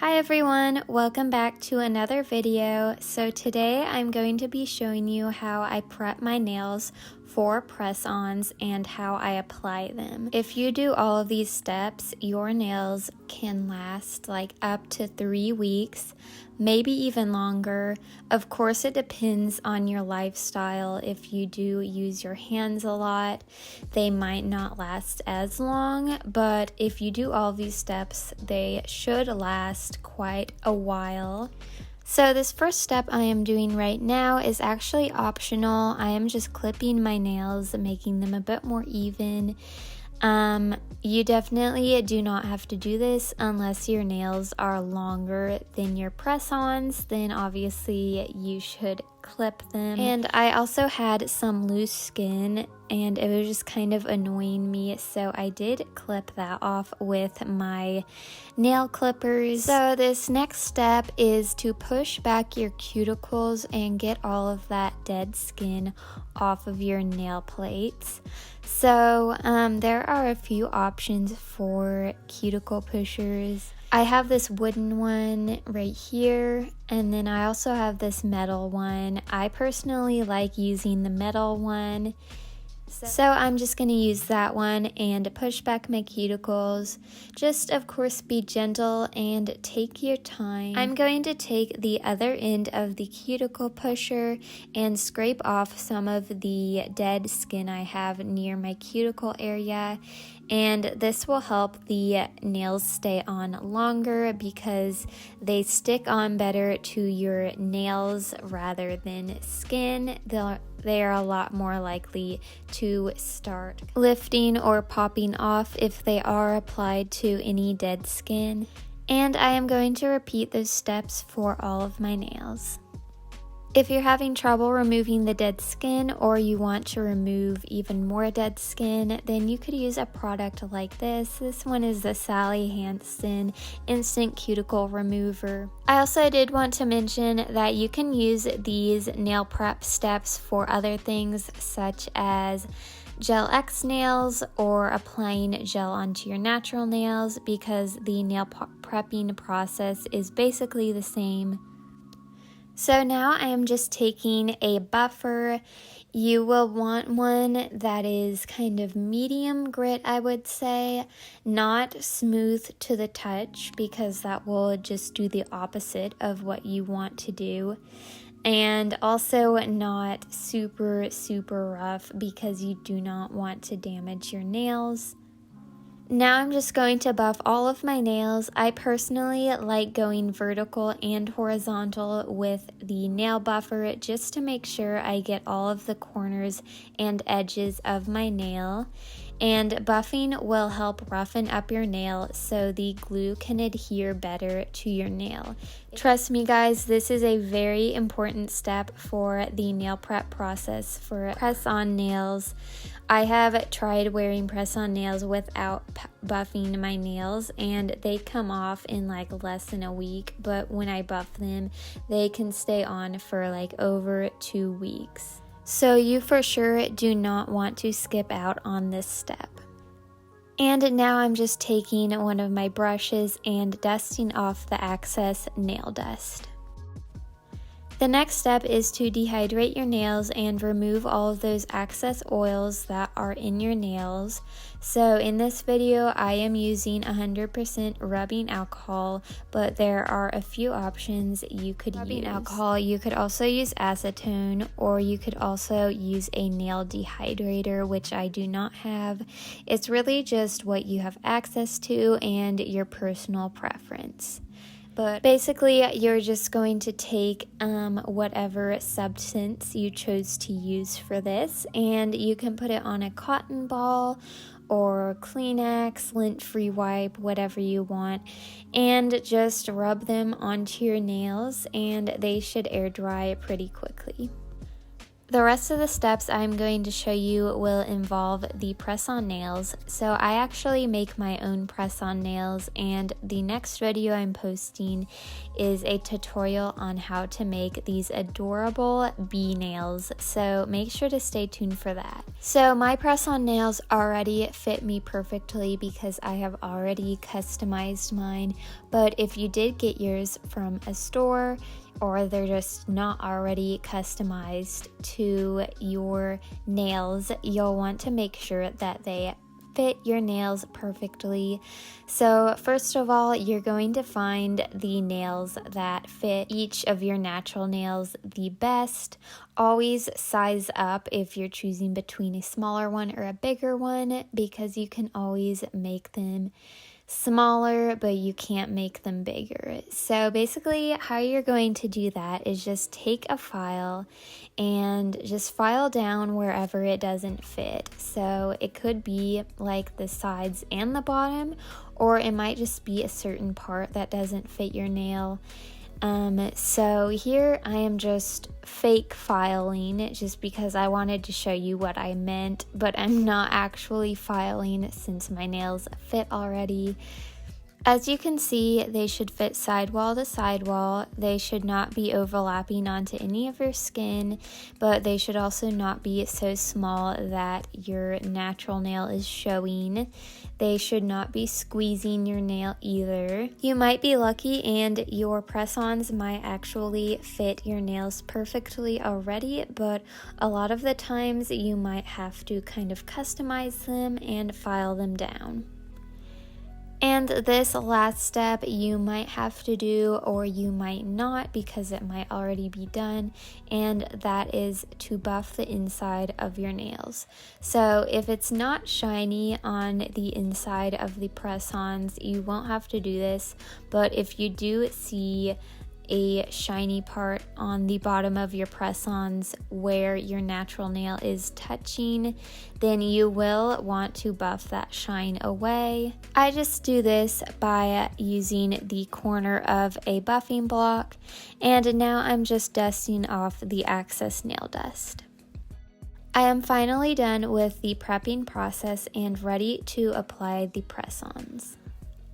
Hi everyone, welcome back to another video. So today I'm going to be showing you how I prep my nails for press-ons and how I apply them. If you do all of these steps, your nails can last like up to 3 weeks, maybe even longer. Of course, it depends on your lifestyle. If you do use your hands a lot, they might not last as long, but if you do all of these steps, they should last quite a while. So this first step I am doing right now is actually optional. I am just clipping my nails, making them a bit more even. You definitely do not have to do this unless your nails are longer than your press-ons, then obviously you should clip them. And I also had some loose skin and it was just kind of annoying me, so I did clip that off with my nail clippers. So this next step is to push back your cuticles and get all of that dead skin off of your nail plates. So there are a few options for cuticle pushers. I have this wooden one right here, and then I also have this metal one. I personally like using the metal one, so I'm just going to use that one and push back my cuticles. Just of course be gentle and take your time. I'm going to take the other end of the cuticle pusher and scrape off some of the dead skin I have near my cuticle area, and this will help the nails stay on longer because they stick on better to your nails rather than skin. They are a lot more likely to start lifting or popping off if they are applied to any dead skin. And I am going to repeat those steps for all of my nails. If you're having trouble removing the dead skin or you want to remove even more dead skin, then you could use a product like this. This one is the Sally Hansen Instant Cuticle Remover. I also did want to mention that you can use these nail prep steps for other things such as Gel X nails or applying gel onto your natural nails, because the nail prepping process is basically the same. So now I am just taking a buffer. You will want one that is kind of medium grit, I would say, not smooth to the touch, because that will just do the opposite of what you want to do. And also not super rough, because you do not want to damage your nails. Now I'm just going to buff all of my nails. I personally like going vertical and horizontal with the nail buffer just to make sure I get all of the corners and edges of my nail. And buffing will help roughen up your nail so the glue can adhere better to your nail. Trust me guys, this is a very important step for the nail prep process for press-on nails. I have tried wearing press-on nails without buffing my nails, and they come off in like less than a week, but when I buff them, they can stay on for like over 2 weeks. So you for sure do not want to skip out on this step. And now I'm just taking one of my brushes and dusting off the excess nail dust. The next step is to dehydrate your nails and remove all of those excess oils that are in your nails. So in this video, I am using 100% rubbing alcohol, but there are a few options you could use. Alcohol, you could also use acetone, or you could also use a nail dehydrator, which I do not have. It's really just what you have access to and your personal preference. But basically, you're just going to take whatever substance you chose to use for this, and you can put it on a cotton ball or Kleenex, lint-free wipe, whatever you want, and just rub them onto your nails, and they should air dry pretty quickly. The rest of the steps I'm going to show you will involve the press-on nails. So I actually make my own press-on nails, and the next video I'm posting is a tutorial on how to make these adorable bee nails. So make sure to stay tuned for that. So my press-on nails already fit me perfectly because I have already customized mine. But if you did get yours from a store, or they're just not already customized to your nails, you'll want to make sure that they fit your nails perfectly. So first of all, you're going to find the nails that fit each of your natural nails the best. Always size up if you're choosing between a smaller one or a bigger one, because you can always make them smaller, but you can't make them bigger. So basically how you're going to do that is just take a file and just file down wherever it doesn't fit. So it could be like the sides and the bottom, or it might just be a certain part that doesn't fit your nail. So here I am just fake filing just because I wanted to show you what I meant, but I'm not actually filing since my nails fit already. As you can see, they should fit sidewall to sidewall. They should not be overlapping onto any of your skin, but they should also not be so small that your natural nail is showing. They should not be squeezing your nail either. You might be lucky and your press-ons might actually fit your nails perfectly already, but a lot of the times you might have to kind of customize them and file them down. And this last step you might have to do, or you might not, because it might already be done, and that is to buff the inside of your nails. So if it's not shiny on the inside of the press-ons, you won't have to do this, but if you do see a shiny part on the bottom of your press-ons where your natural nail is touching, then you will want to buff that shine away. I just do this by using the corner of a buffing block, and now I'm just dusting off the excess nail dust. I am finally done with the prepping process and ready to apply the press-ons.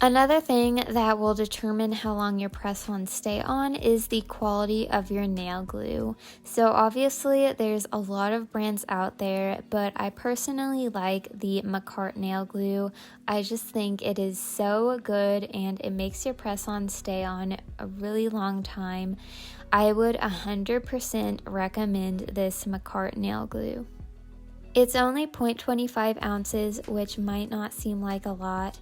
Another thing that will determine how long your press-ons stay on is the quality of your nail glue. So obviously there's a lot of brands out there, but I personally like the Makartt nail glue. I just think it is so good and it makes your press-ons stay on a really long time. I would 100% recommend this Makartt nail glue. It's only 0.25 ounces, which might not seem like a lot,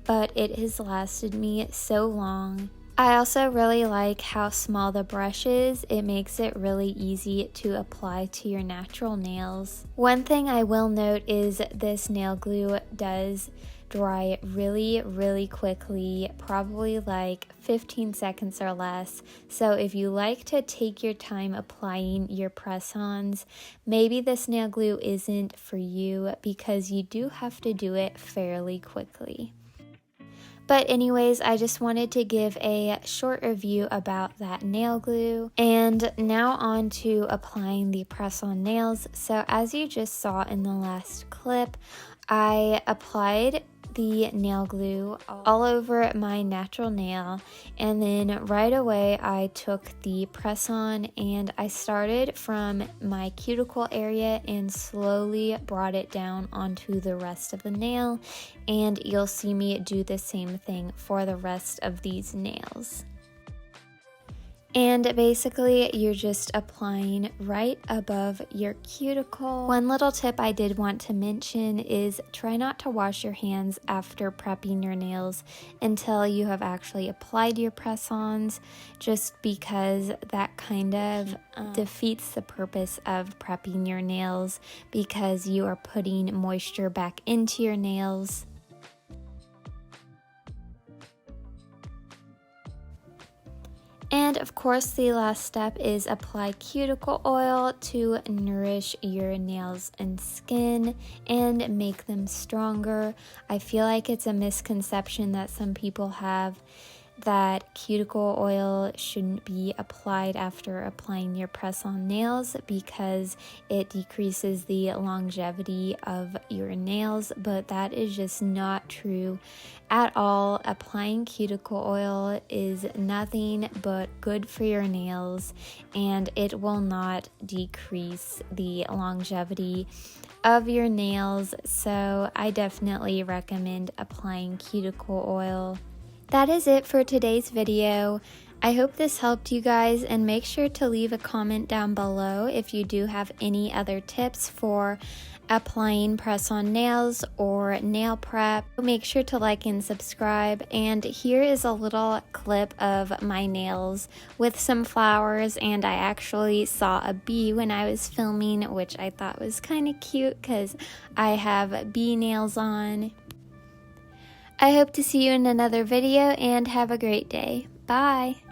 but it has lasted me so long. I also really like how small the brush is. It makes it really easy to apply to your natural nails. One thing I will note is this nail glue does dry really quickly, probably like 15 seconds or less. So if you like to take your time applying your press-ons, maybe this nail glue isn't for you, because you do have to do it fairly quickly. But anyways, I just wanted to give a short review about that nail glue. And now on to applying the press-on nails. So as you just saw in the last clip, I applied the nail glue all over my natural nail, and then right away I took the press-on and I started from my cuticle area and slowly brought it down onto the rest of the nail, and you'll see me do the same thing for the rest of these nails. And basically you're just applying right above your cuticle. One little tip I did want to mention is try not to wash your hands after prepping your nails until you have actually applied your press-ons, just because that kind of defeats the purpose of prepping your nails, because you are putting moisture back into your nails. And of course, the last step is apply cuticle oil to nourish your nails and skin and make them stronger. I feel like it's a misconception that some people have that cuticle oil shouldn't be applied after applying your press-on nails because it decreases the longevity of your nails, but that is just not true at all. Applying cuticle oil is nothing but good for your nails, and it will not decrease the longevity of your nails, so I definitely recommend applying cuticle oil. That is it for today's video. I hope this helped you guys, and make sure to leave a comment down below if you do have any other tips for applying press-on nails or nail prep. Make sure to like and subscribe, and here is a little clip of my nails with some flowers, and I actually saw a bee when I was filming, which I thought was kind of cute because I have bee nails on. I hope to see you in another video, and have a great day. Bye!